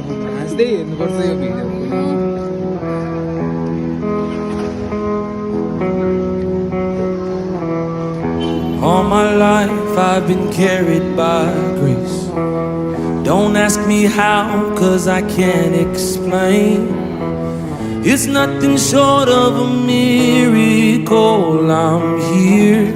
हाँस्दै हेर्नुपर्छ यो video. All my life I've been carried by grace. Don't ask me how, 'cause I can't explain. It's nothing short of a miracle. I'm here.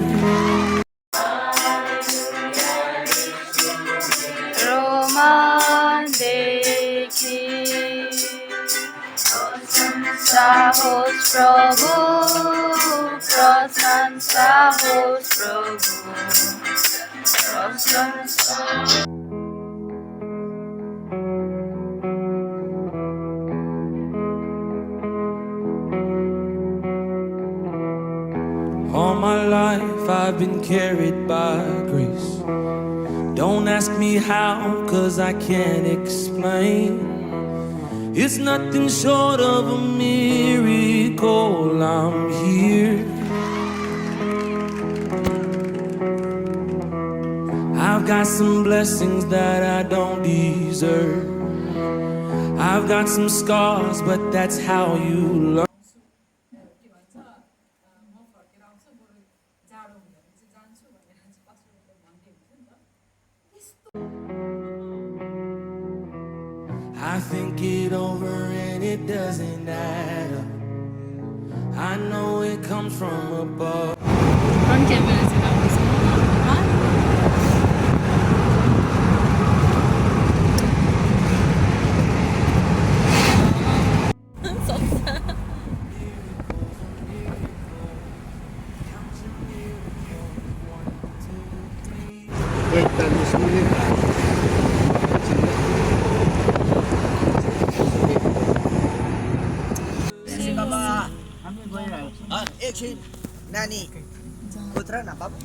रोमान देखी प्रशंसा होस् प्रभु, प्रशंसा होस् प्रभु, प्रशंसा। All my life I've been carried by grace. Don't ask me how, 'cause I can't explain. It's nothing short of a miracle. I'm here. I've got some blessings that I don't deserve. I've got some scars, but that's how you learn. I think it over and it doesn't add up. I know it comes from above. Front camera चाहिँ राम्रो छ। एकछिन नानी उत्र न बाबु।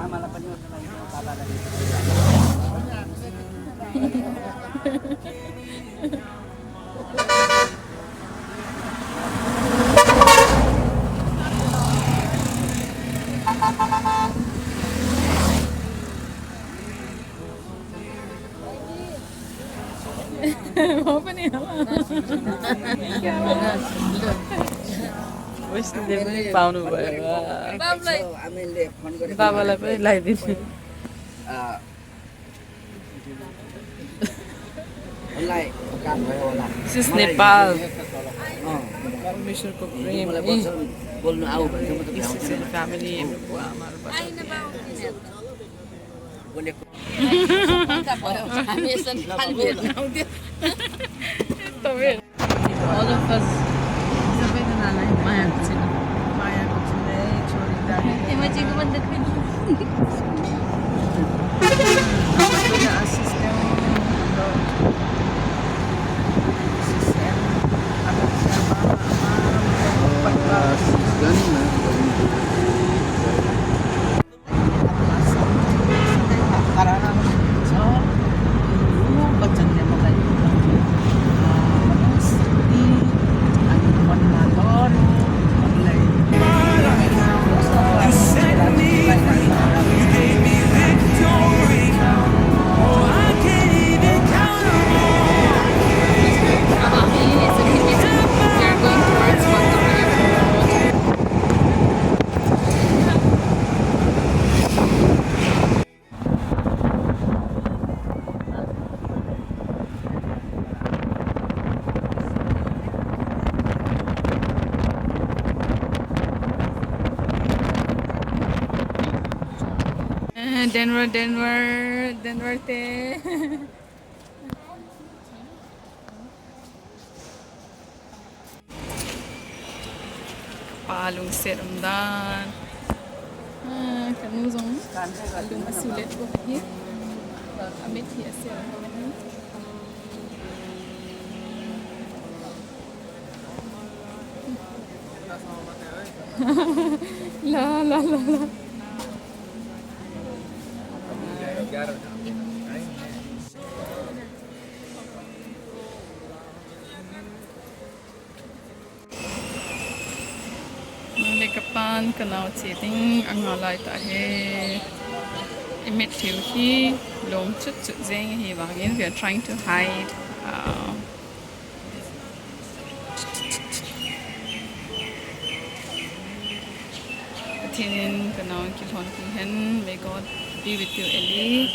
आमालाई पनि बाबालाई म पनि वैष्णवले पनि पाउनु भयो। बाबालाई पनि लगाइदिनु। This is Nepal. परमेश्वरको प्रेम बोल्नु आऊ भनेको म त फ्यामिली all of us सबैजनालाई मायाको छ छोरी Ashish Denver, Denver, Denver te. Palong serumdan. Kanu zong palong masulit ko hit. Amit hiya serum. La la la la. Lekapan kanau cheting angalai ta he. Imit thiu hi lom chut chut zeng hi wangin. We are trying to hide. Tinin kanau kilhon hen. May God be with you, Ellie.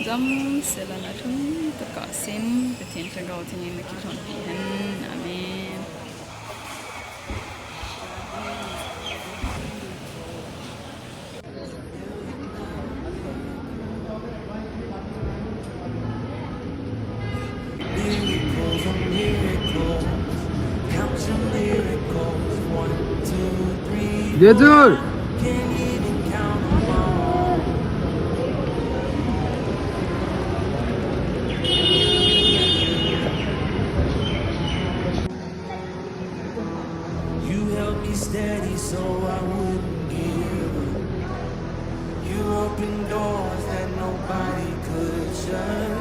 Jam selana thun takasin. Tin tagaw tinin kilhon hen. Amen. Miracles on miracles, count your miracles. 1, 2, 3. 예줄! Can't even count 'em all. You held me steady so I wouldn't give up. You opened doors that nobody could shut.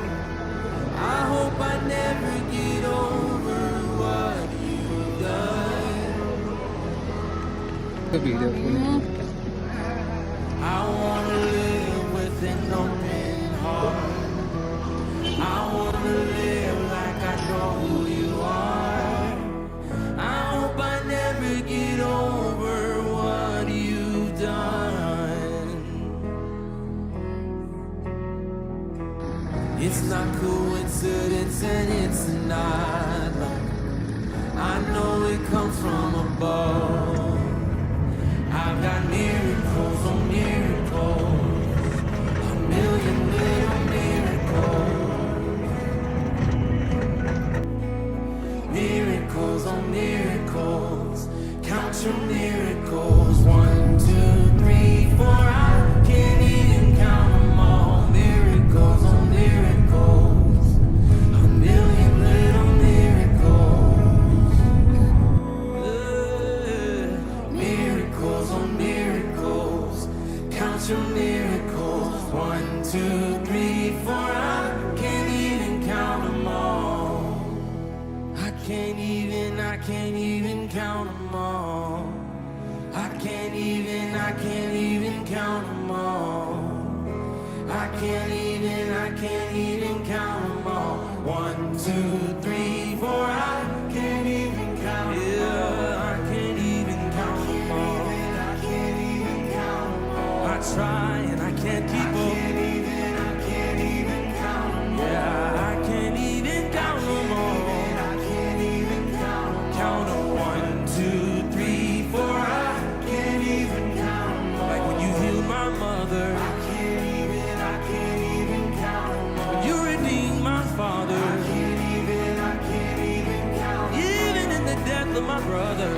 I hope I never get over what you've done. 그 비디오 보내. I wanna live with an open heart. I wanna live like I know who you are. I hope I never get over what you've done. It's not coincidence and it's not luck. I know it comes from above. I've got miracles on miracles, a million little miracles. Miracles on miracles, count your miracles. 1, 2, 3, 4. I can't even count them all. Miracles on miracles, a million little miracles. Miracles on miracles, count your miracles. 1, 2, 3, 4. I can't even count them all. I can't even count them all. I can't even count them all. I can't even count them all. 1, 2, 3, 4. I can't even count them all. Yeah, I can't even count them all. I try and I can't keep up. Yeah, I can't even count them all. Count them. 1, 2, 3, 4. I can't even count them all. Like when you healed my mother. I can't even count them all. When you redeemed my father. I can't even count them all. Even in the death of my brother.